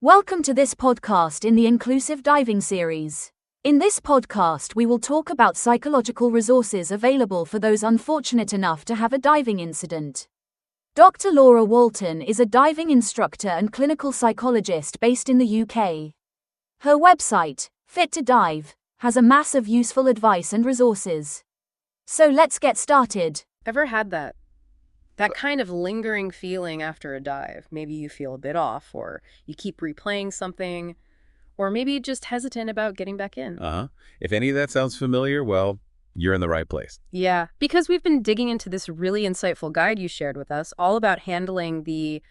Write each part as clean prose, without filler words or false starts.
Welcome to this podcast in the Inclusive Diving series. In this podcast, we will talk about psychological resources available for those unfortunate enough to have a diving incident. Dr. Laura Walton is a diving instructor and clinical psychologist based in the UK. Her website, Fit to Dive, has a mass of useful advice and resources. So let's get started. Ever had that kind of lingering feeling after a dive? Maybe you feel a bit off, or you keep replaying something, or maybe just hesitant about getting back in. If any of that sounds familiar, well, you're in the right place. Yeah, because we've been digging into this really insightful guide you shared with us, all about handling the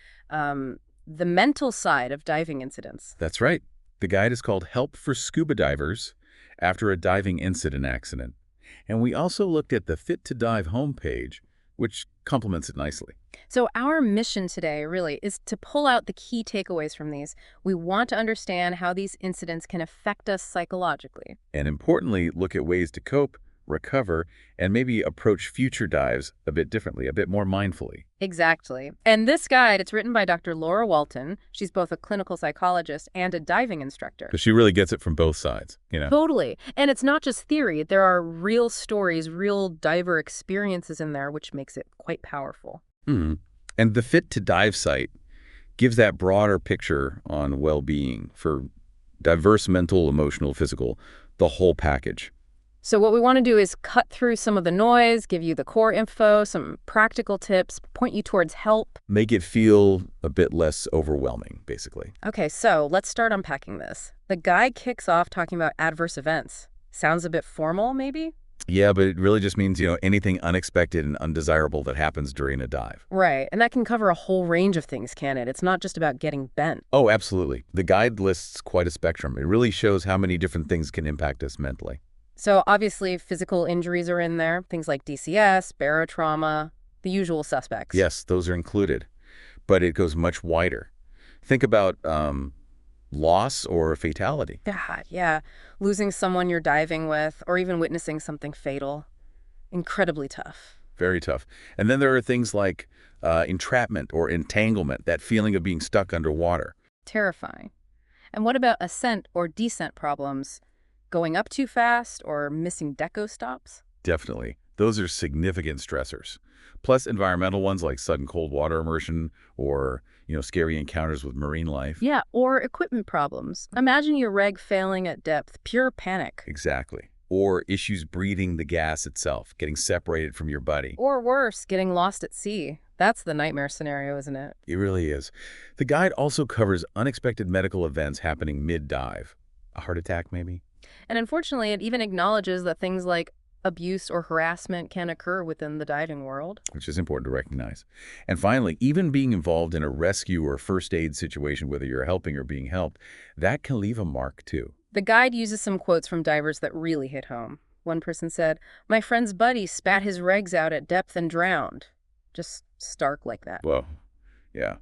mental side of diving incidents. That's right. The guide is called Help for Scuba Divers After a Diving Incident Accident. And we also looked at the Fit to Dive homepage, which complements it nicely. So our mission today really is to pull out the key takeaways from these. We want to understand how these incidents can affect us psychologically. And importantly, look at ways to cope, recover, and maybe approach future dives a bit differently, a bit more mindfully. Exactly. And this guide, it's written by Dr. Laura Walton. She's both a clinical psychologist and a diving instructor. Because she really gets it from both sides, Totally. And it's not just theory. There are real stories, real diver experiences in there, which makes it quite powerful. And the Fit to Dive site gives that broader picture on well-being for diverse mental, emotional, physical, the whole package. So what we want to do is cut through some of the noise, give you the core info, some practical tips, point you towards help. Make it feel a bit less overwhelming, basically. Okay, so let's start unpacking this. The guide kicks off talking about adverse events. Sounds a bit formal, maybe? Yeah, but it really just means, anything unexpected and undesirable that happens during a dive. Right, and that can cover a whole range of things, can it? It's not just about getting bent. Oh, absolutely. The guide lists quite a spectrum. It really shows how many different things can impact us mentally. So obviously physical injuries are in there, things like DCS, barotrauma, the usual suspects. Yes, those are included, but it goes much wider. Think about loss or fatality. God, yeah. Losing someone you're diving with, or even witnessing something fatal. Incredibly tough. Very tough. And then there are things like entrapment or entanglement, that feeling of being stuck underwater. Terrifying. And what about ascent or descent problems? Going up too fast or missing deco stops? Definitely. Those are significant stressors. Plus environmental ones like sudden cold water immersion or, scary encounters with marine life. Yeah, or equipment problems. Imagine your rig failing at depth. Pure panic. Exactly. Or issues breathing the gas itself, getting separated from your buddy. Or worse, getting lost at sea. That's the nightmare scenario, isn't it? It really is. The guide also covers unexpected medical events happening mid-dive. A heart attack, maybe? And unfortunately, it even acknowledges that things like abuse or harassment can occur within the diving world. Which is important to recognize. And finally, even being involved in a rescue or first aid situation, whether you're helping or being helped, that can leave a mark too. The guide uses some quotes from divers that really hit home. One person said, "My friend's buddy spat his regs out at depth and drowned." Just stark like that. Whoa. Yeah.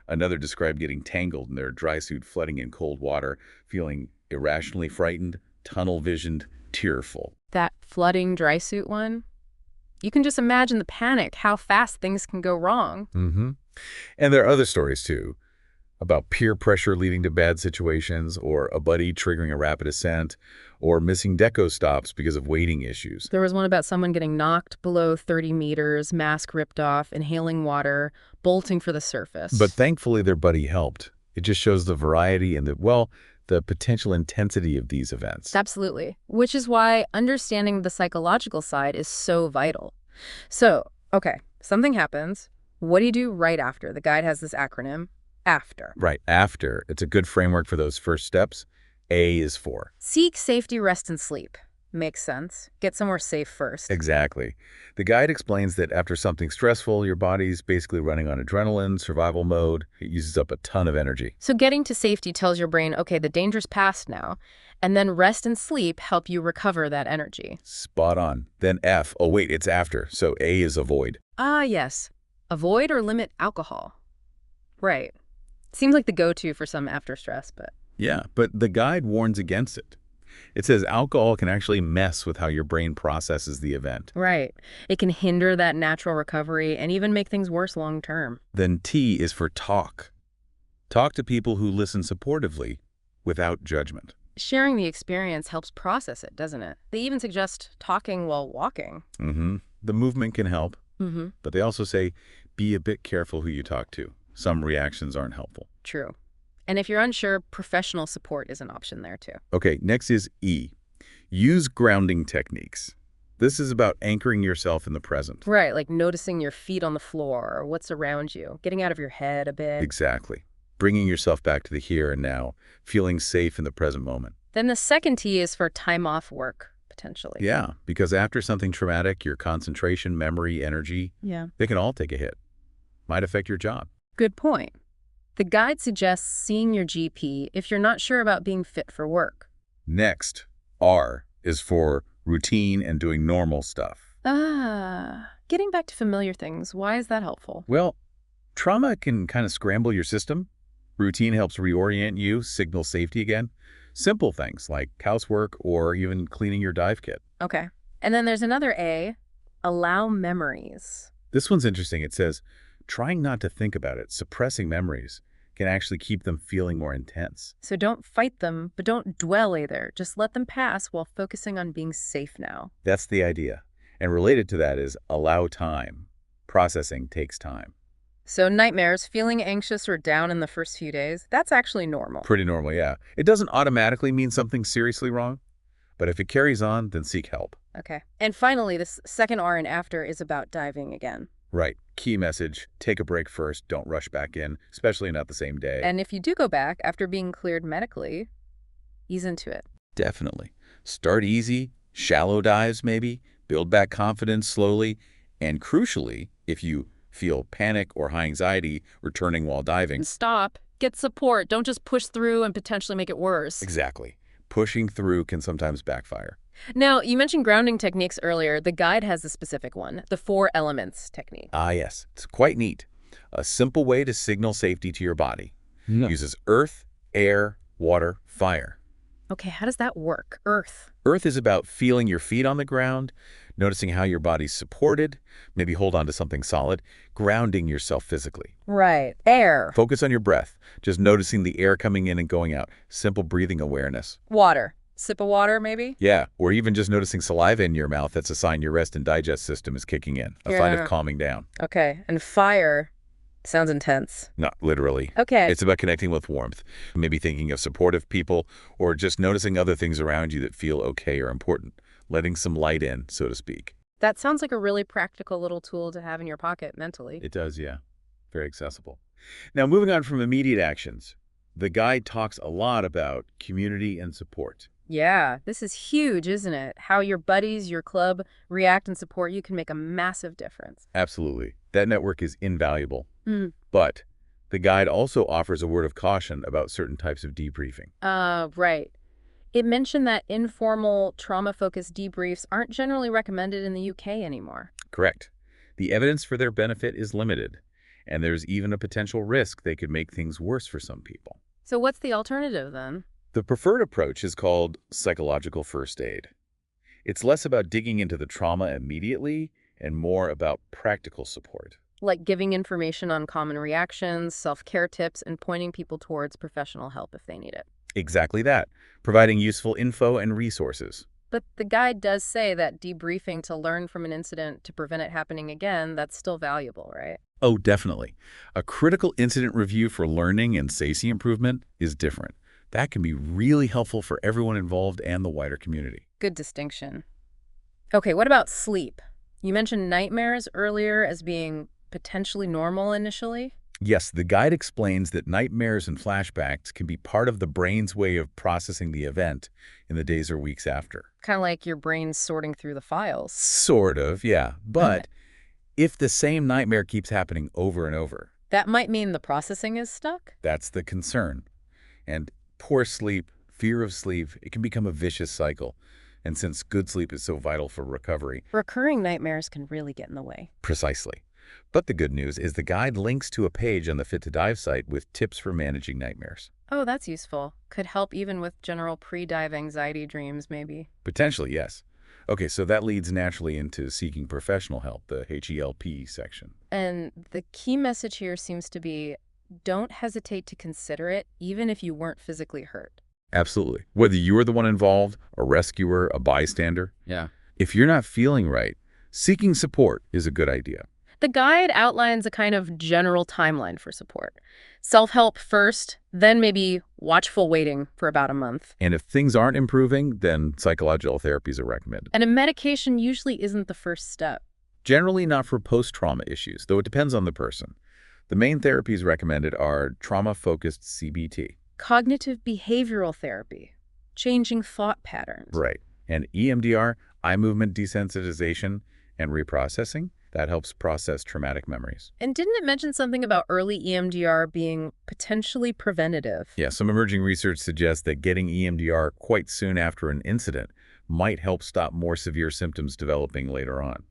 Another described getting tangled in their dry suit flooding in cold water, feeling irrationally frightened, tunnel-visioned, tearful. That flooding dry suit one? You can just imagine the panic, how fast things can go wrong. And there are other stories, too, about peer pressure leading to bad situations, or a buddy triggering a rapid ascent, or missing deco stops because of weighting issues. There was one about someone getting knocked below 30 meters, mask ripped off, inhaling water, bolting for the surface. But thankfully, their buddy helped. It just shows the variety and the potential intensity of these events. Absolutely. Which is why understanding the psychological side is so vital. So, okay, something happens. What do you do right after? The guide has this acronym, AFTER. Right, after. It's a good framework for those first steps. A is for. Seek safety, rest, and sleep. Makes sense. Get somewhere safe first. Exactly. The guide explains that after something stressful, your body's basically running on adrenaline, survival mode. It uses up a ton of energy. So getting to safety tells your brain, okay, the danger's past now. And then rest and sleep help you recover that energy. Spot on. Then F. Oh, wait, it's after. So A is avoid. Ah, yes. Avoid or limit alcohol. Right. Seems like the go-to for some after stress, but... Yeah, but the guide warns against it. It says alcohol can actually mess with how your brain processes the event. Right. It can hinder that natural recovery and even make things worse long term. Then T is for talk. Talk to people who listen supportively without judgment. Sharing the experience helps process it, doesn't it? They even suggest talking while walking. The movement can help, Mm-hmm. but they also say be a bit careful who you talk to. Some reactions aren't helpful. True. And if you're unsure, professional support is an option there too. Okay, next is E. Use grounding techniques. This is about anchoring yourself in the present. Right, like noticing your feet on the floor or what's around you, getting out of your head a bit. Exactly. Bringing yourself back to the here and now, feeling safe in the present moment. Then the second T is for time off work, potentially. Yeah, because after something traumatic, your concentration, memory, energy, Yeah. they can all take a hit. Might affect your job. Good point. The guide suggests seeing your GP if you're not sure about being fit for work. Next, R is for routine and doing normal stuff. Getting back to familiar things, why is that helpful? Well, trauma can kind of scramble your system. Routine helps reorient you, signal safety again. Simple things like housework or even cleaning your dive kit. Okay. And then there's another A, allow memories. This one's interesting. It says, trying not to think about it, suppressing memories, can actually keep them feeling more intense. So don't fight them, but don't dwell either. Just let them pass while focusing on being safe now. That's the idea. And related to that is allow time. Processing takes time. So nightmares, feeling anxious or down in the first few days, that's actually normal. Pretty normal, yeah. It doesn't automatically mean something seriously wrong, but if it carries on, then seek help. Okay. And finally, this second R in after is about diving again. Right. Key message, take a break first, don't rush back in, especially not the same day. And if you do go back after being cleared medically, ease into it. Definitely. Start easy, shallow dives maybe, build back confidence slowly, and crucially, if you feel panic or high anxiety returning while diving. And stop. Get support. Don't just push through and potentially make it worse. Exactly. Pushing through can sometimes backfire. Now, you mentioned grounding techniques earlier. The guide has a specific one, the 4 elements technique. Ah, yes. It's quite neat. A simple way to signal safety to your body. Uses earth, air, water, fire. Okay, how does that work? Earth. Earth is about feeling your feet on the ground, noticing how your body's supported, maybe hold on to something solid, grounding yourself physically. Right. Air. Focus on your breath, just noticing the air coming in and going out. Simple breathing awareness. Water. Sip of water, maybe? Yeah, or even just noticing saliva in your mouth. That's a sign your rest and digest system is kicking in, a sign Yeah. of calming down. Okay. And fire. Sounds intense. Not literally. Okay. It's about connecting with warmth, maybe thinking of supportive people, or just noticing other things around you that feel okay or important, letting some light in, so to speak. That sounds like a really practical little tool to have in your pocket mentally. It does, yeah. Very accessible. Now, moving on from immediate actions, the guide talks a lot about community and support. Yeah, this is huge, isn't it? How your buddies, your club, react and support you can make a massive difference. Absolutely. That network is invaluable. Mm. But the guide also offers a word of caution about certain types of debriefing. Right. It mentioned that informal, trauma-focused debriefs aren't generally recommended in the UK anymore. Correct. The evidence for their benefit is limited, and there's even a potential risk they could make things worse for some people. So what's the alternative then? The preferred approach is called psychological first aid. It's less about digging into the trauma immediately and more about practical support. Like giving information on common reactions, self-care tips, and pointing people towards professional help if they need it. Exactly that, providing useful info and resources. But the guide does say that debriefing to learn from an incident to prevent it happening again, that's still valuable, right? Oh, definitely. A critical incident review for learning and safety improvement is different. That can be really helpful for everyone involved and the wider community. Good distinction. Okay, what about sleep? You mentioned nightmares earlier as being potentially normal initially. Yes, the guide explains that nightmares and flashbacks can be part of the brain's way of processing the event in the days or weeks after. Kind of like your brain's sorting through the files. Sort of, yeah. But if the same nightmare keeps happening over and over, That might mean the processing is stuck? that's the concern. And poor sleep, fear of sleep, it can become a vicious cycle. And since good sleep is so vital for recovery, Recurring nightmares can really get in the way. precisely. But the good news is the guide links to a page on the Fit to Dive site with tips for managing nightmares. Oh, that's useful. Could help even with general pre-dive anxiety dreams, maybe. Potentially, yes. Okay, so that leads naturally into seeking professional help, the HELP section. And the key message here seems to be don't hesitate to consider it, even if you weren't physically hurt. Absolutely. Whether you were the one involved, a rescuer, a bystander, Yeah. if you're not feeling right, seeking support is a good idea. The guide outlines a kind of general timeline for support. Self-help first, then maybe watchful waiting for about a month. And if things aren't improving, then psychological therapies are recommended. And a medication usually isn't the first step. Generally not for post-trauma issues, though it depends on the person. The main therapies recommended are trauma-focused CBT. Cognitive behavioral therapy, changing thought patterns. Right. And EMDR, eye movement desensitization and reprocessing, that helps process traumatic memories. And didn't it mention something about early EMDR being potentially preventative? Yeah, some emerging research suggests that getting EMDR quite soon after an incident might help stop more severe symptoms developing later on.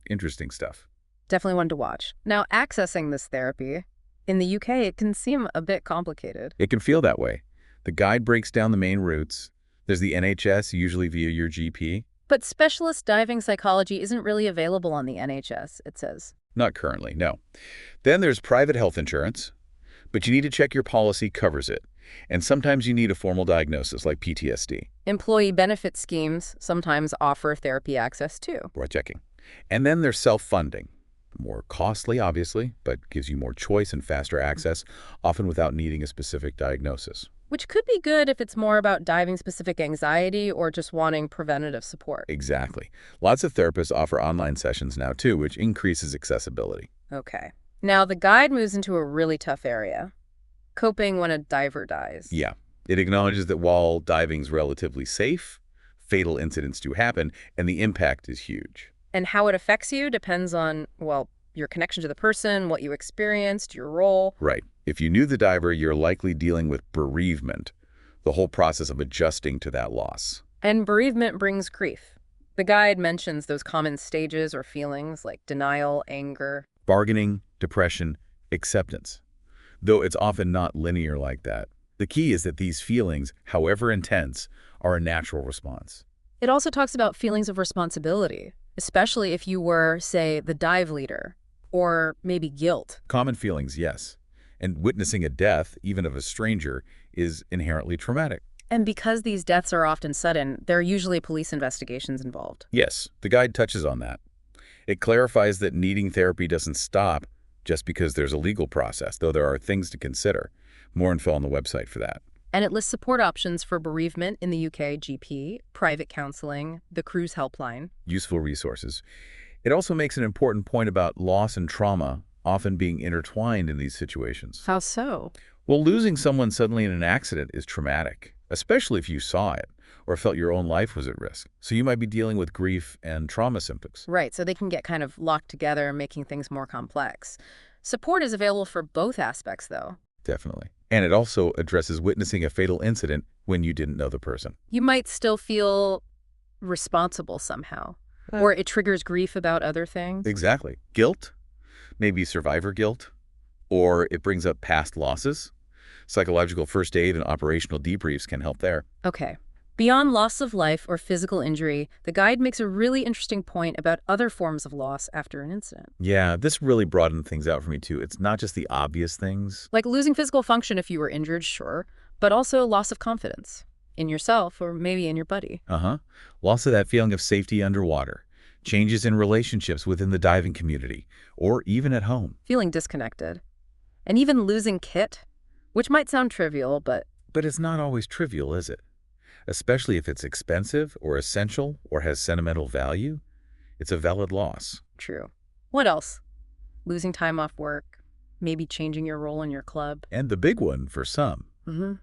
Interesting stuff. Definitely one to watch. Now, accessing this therapy, in the UK, it can seem a bit complicated. It can feel that way. The guide breaks down the main routes. There's the NHS, usually via your GP. But specialist diving psychology isn't really available on the NHS, it says. Not currently, no. Then there's private health insurance, but you need to check your policy covers it. And sometimes you need a formal diagnosis like PTSD. Employee benefit schemes sometimes offer therapy access too. Worth checking. And then there's self-funding. More costly, obviously, but gives you more choice and faster access, often without needing a specific diagnosis. Which could be good if it's more about diving-specific anxiety or just wanting preventative support. Exactly. Lots of therapists offer online sessions now, too, which increases accessibility. Okay. Now, the guide moves into a really tough area. Coping when a diver dies. Yeah. It acknowledges that while diving's relatively safe, fatal incidents do happen, and the impact is huge. And how it affects you depends on, well, your connection to the person, what you experienced, your role. Right. If you knew the diver, you're likely dealing with bereavement, the whole process of adjusting to that loss. And bereavement brings grief. The guide mentions those common stages or feelings like denial, anger. Bargaining, depression, acceptance. Though it's often not linear like that. The key is that these feelings, however intense, are a natural response. It also talks about feelings of responsibility, especially if you were, say, the dive leader, or maybe guilt. Common feelings, yes. And witnessing a death, even of a stranger, is inherently traumatic. And because these deaths are often sudden, there are usually police investigations involved. Yes, the guide touches on that. It clarifies that needing therapy doesn't stop just because there's a legal process, though there are things to consider. More info on the website for that. And it lists support options for bereavement in the UK: GP, private counseling, the cruise helpline. Useful resources. It also makes an important point about loss and trauma often being intertwined in these situations. How so? Well, losing someone suddenly in an accident is traumatic, especially if you saw it or felt your own life was at risk. So you might be dealing with grief and trauma symptoms. Right, so they can get kind of locked together, making things more complex. Support is available for both aspects, though. Definitely. And it also addresses witnessing a fatal incident when you didn't know the person. You might still feel responsible somehow, or it triggers grief about other things. Exactly. Guilt, maybe survivor guilt, or it brings up past losses. Psychological first aid and operational debriefs can help there. Okay. Beyond loss of life or physical injury, the guide makes a really interesting point about other forms of loss after an incident. Yeah, this really broadened things out for me, too. It's not just the obvious things. Like losing physical function if you were injured, sure, but also loss of confidence in yourself or maybe in your buddy. Loss of that feeling of safety underwater. Changes in relationships within the diving community, or even at home. Feeling disconnected. And even losing kit, which might sound trivial, but it's not always trivial, is it? Especially if it's expensive or essential or has sentimental value, it's a valid loss. True. What else? Losing time off work, maybe changing your role in your club. And the big one for some,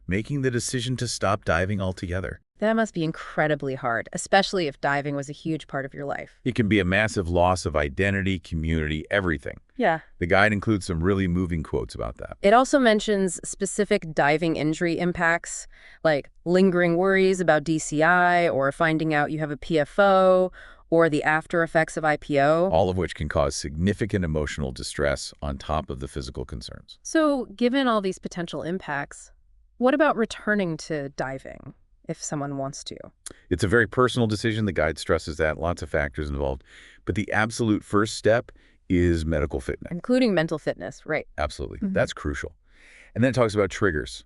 making the decision to stop diving altogether. That must be incredibly hard, especially if diving was a huge part of your life. It can be a massive loss of identity, community, everything. Yeah. The guide includes some really moving quotes about that. It also mentions specific diving injury impacts, like lingering worries about DCI or finding out you have a PFO or the after effects of IPO. All of which can cause significant emotional distress on top of the physical concerns. So, given all these potential impacts, what about returning to diving if someone wants to? It's a very personal decision. The guide stresses that. Lots of factors involved. But the absolute first step is medical fitness. Including mental fitness, right? Absolutely. That's crucial. And then it talks about triggers,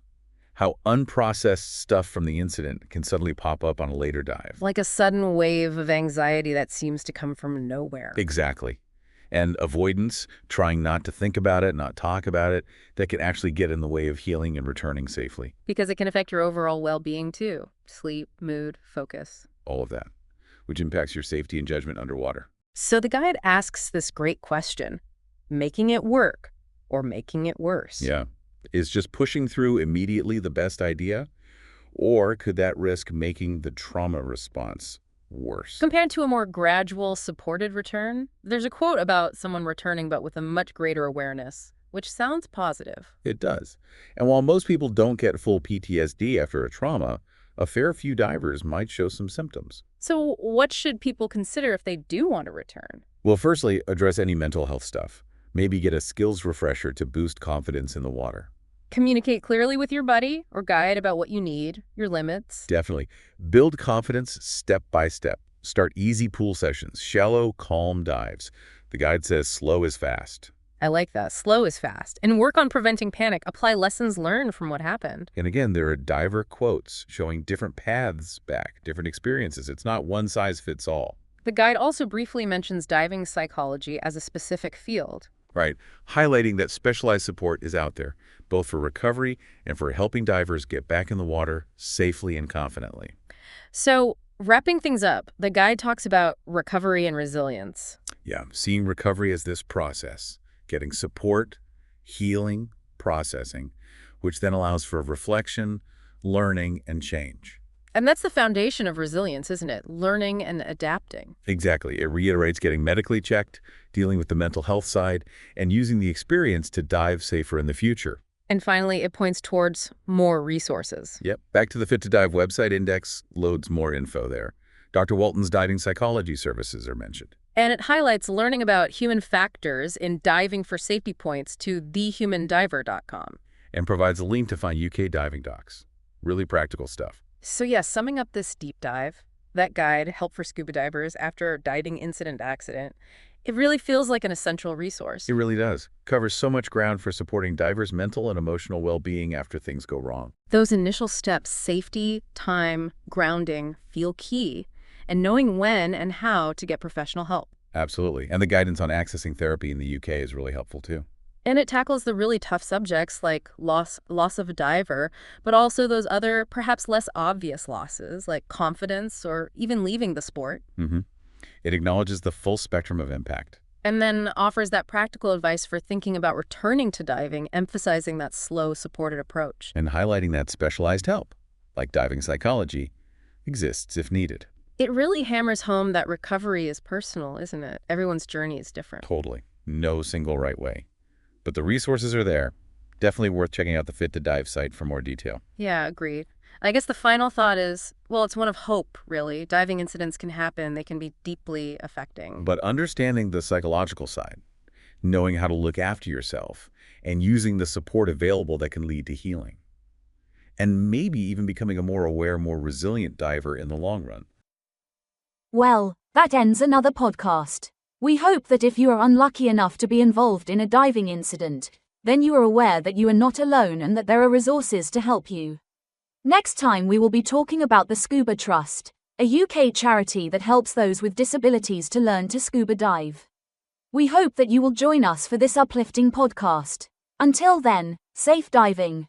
how unprocessed stuff from the incident can suddenly pop up on a later dive. Like a sudden wave of anxiety that seems to come from nowhere. Exactly. And avoidance, trying not to think about it, not talk about it, that can actually get in the way of healing and returning safely. Because it can affect your overall well-being too. Sleep, mood, focus. All of that, which impacts your safety and judgment underwater. So the guide asks this great question, making it work or making it worse? Yeah. Is just pushing through immediately the best idea? Or could that risk making the trauma response worse? Compared to a more gradual, supported return, there's a quote about someone returning but with a much greater awareness, which sounds positive. It does. And while most people don't get full PTSD after a trauma, a fair few divers might show some symptoms. So what should people consider if they do want to return? Well, firstly, address any mental health stuff. Maybe get a skills refresher to boost confidence in the water. Communicate clearly with your buddy or guide about what you need, your limits. Definitely. Build confidence step by step. Start easy pool sessions, shallow, calm dives. The guide says slow is fast. I like that. Slow is fast. And work on preventing panic. Apply lessons learned from what happened. And again, there are diver quotes showing different paths back, different experiences. It's not one size fits all. The guide also briefly mentions diving psychology as a specific field. Right, highlighting that specialized support is out there, both for recovery and for helping divers get back in the water safely and confidently. So, wrapping things up, the guide talks about recovery and resilience. Yeah, seeing recovery as this process, getting support, healing, processing, which then allows for reflection, learning, and change. And that's the foundation of resilience, isn't it? Learning and adapting. Exactly. It reiterates getting medically checked, dealing with the mental health side, and using the experience to dive safer in the future. And finally, it points towards more resources. Yep. Back to the Fit to Dive website index, loads more info there. Dr. Walton's diving psychology services are mentioned. And it highlights learning about human factors in diving for safety points to thehumandiver.com. And provides a link to find UK diving docs. Really practical stuff. So yeah, summing up this deep dive, that guide, Help for Scuba Divers After a Diving Incident Accident, it really feels like an essential resource. It really does. Covers so much ground for supporting divers' mental and emotional well-being after things go wrong. Those initial steps, safety, time, grounding, feel key, and knowing when and how to get professional help. Absolutely. And the guidance on accessing therapy in the UK is really helpful too. And it tackles the really tough subjects like loss of a diver, but also those other, perhaps less obvious losses like confidence or even leaving the sport. It acknowledges the full spectrum of impact. And then offers that practical advice for thinking about returning to diving, emphasizing that slow, supported approach. And highlighting that specialized help, like diving psychology, exists if needed. It really hammers home that recovery is personal, isn't it? Everyone's journey is different. Totally. No single right way. But the resources are there. Definitely worth checking out the Fit to Dive site for more detail. Yeah, agreed. I guess the final thought is, well, it's one of hope, really. Diving incidents can happen. They can be deeply affecting. But understanding the psychological side, knowing how to look after yourself, and using the support available that can lead to healing. And maybe even becoming a more aware, more resilient diver in the long run. Well, that ends another podcast. We hope that if you are unlucky enough to be involved in a diving incident, then you are aware that you are not alone and that there are resources to help you. Next time we will be talking about the Scuba Trust, a UK charity that helps those with disabilities to learn to scuba dive. We hope that you will join us for this uplifting podcast. Until then, safe diving.